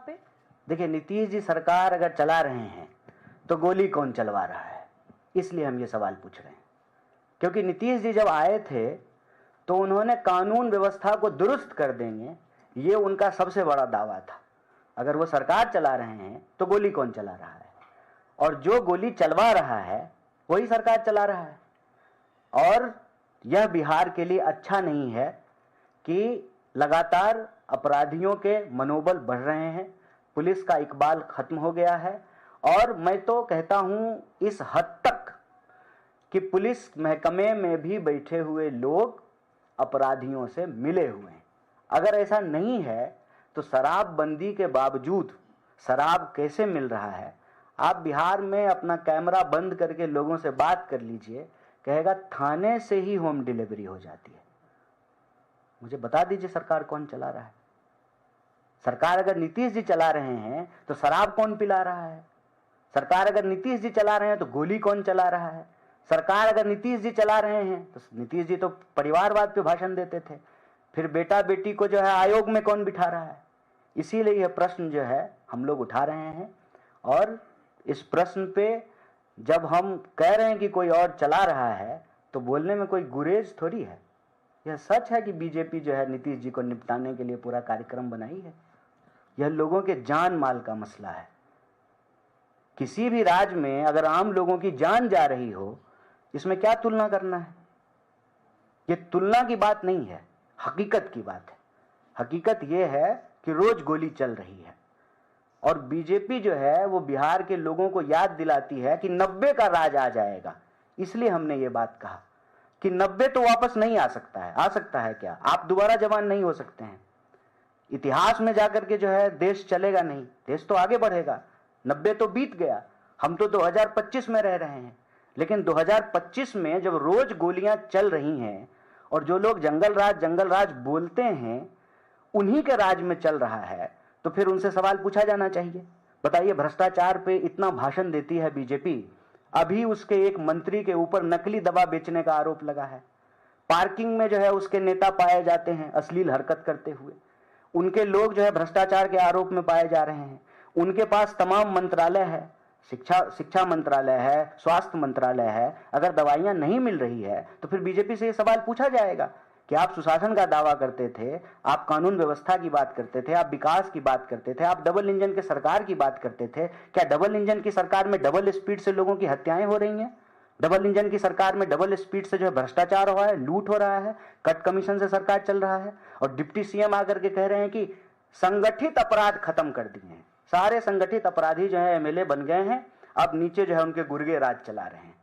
पे? देखिए, नीतीश जी सरकार अगर चला रहे हैं तो गोली कौन चलवा रहा है, इसलिए हम ये सवाल पूछ रहे हैं। क्योंकि नीतीश जी जब आए थे तो उन्होंने कानून व्यवस्था को दुरुस्त कर देंगे, ये उनका सबसे बड़ा दावा था। अगर वो सरकार चला रहे हैं तो गोली कौन चला रहा है, और जो गोली चलवा रहा है वही सरकार चला रहा है। और यह बिहार के लिए अच्छा नहीं है कि लगातार अपराधियों के मनोबल बढ़ रहे हैं, पुलिस का इकबाल खत्म हो गया है। और मैं तो कहता हूं इस हद तक कि पुलिस महकमे में भी बैठे हुए लोग अपराधियों से मिले हुए हैं। अगर ऐसा नहीं है तो शराबबंदी के बावजूद शराब कैसे मिल रहा है? आप बिहार में अपना कैमरा बंद करके लोगों से बात कर लीजिए, कहेगा थाने से ही होम डिलीवरी हो जाती है। मुझे बता दीजिए सरकार कौन चला रहा है? सरकार अगर नीतीश जी चला रहे हैं तो शराब कौन पिला रहा है? सरकार अगर नीतीश जी चला रहे हैं तो गोली कौन चला रहा है? सरकार अगर नीतीश जी चला रहे हैं तो नीतीश जी तो परिवारवाद पे भाषण देते थे, फिर बेटा बेटी को जो है आयोग में कौन बिठा रहा है? इसीलिए यह प्रश्न जो है हम लोग उठा रहे हैं। और इस प्रश्न पे जब हम कह रहे हैं कि कोई और चला रहा है तो बोलने में कोई गुरेज थोड़ी है। यह सच है कि बीजेपी जो है नीतीश जी को निपटाने के लिए पूरा कार्यक्रम बनाई है। यह लोगों के जान माल का मसला है। किसी भी राज्य में अगर आम लोगों की जान जा रही हो, इसमें क्या तुलना करना है? यह तुलना की बात नहीं है, हकीकत की बात है। हकीकत यह है कि रोज गोली चल रही है। और बीजेपी जो है वो बिहार के लोगों को याद दिलाती है कि 90 का राज आ जाएगा। इसलिए हमने ये बात कहा कि 90 तो वापस नहीं आ सकता है। आ सकता है क्या? आप दोबारा जवान नहीं हो सकते हैं। इतिहास में जाकर के जो है देश चलेगा नहीं, देश तो आगे बढ़ेगा। 90 तो बीत गया, हम तो 2025 में रह रहे हैं। लेकिन 2025 में जब रोज गोलियां चल रही हैं और जो लोग जंगल राज बोलते हैं उन्हीं के राज में चल रहा है, तो फिर उनसे सवाल पूछा जाना चाहिए। बताइए, भ्रष्टाचार पे इतना भाषण देती है बीजेपी, अभी उसके एक मंत्री के ऊपर नकली दवा बेचने का आरोप लगा है। पार्किंग में जो है उसके नेता पाए जाते हैं अश्लील हरकत करते हुए। उनके लोग जो है भ्रष्टाचार के आरोप में पाए जा रहे हैं। उनके पास तमाम मंत्रालय है, शिक्षा मंत्रालय है, स्वास्थ्य मंत्रालय है। अगर दवाइयां नहीं मिल रही है तो फिर बीजेपी से यह सवाल पूछा जाएगा कि आप सुशासन का दावा करते थे, आप कानून व्यवस्था की बात करते थे, आप विकास की बात करते थे, आप डबल इंजन के सरकार की बात करते थे। क्या डबल इंजन की सरकार में डबल स्पीड से लोगों की हत्याएं हो रही हैं? डबल इंजन की सरकार में डबल स्पीड से जो है भ्रष्टाचार हो रहा है, लूट हो रहा है, कट कमीशन से सरकार चल रहा है। और डिप्टी सीएम आकर के कह रहे हैं कि संगठित अपराध खत्म कर दिए हैं, सारे संगठित अपराधी जो है एमएलए बन गए हैं, अब नीचे जो है उनके गुर्गे राज चला रहे हैं।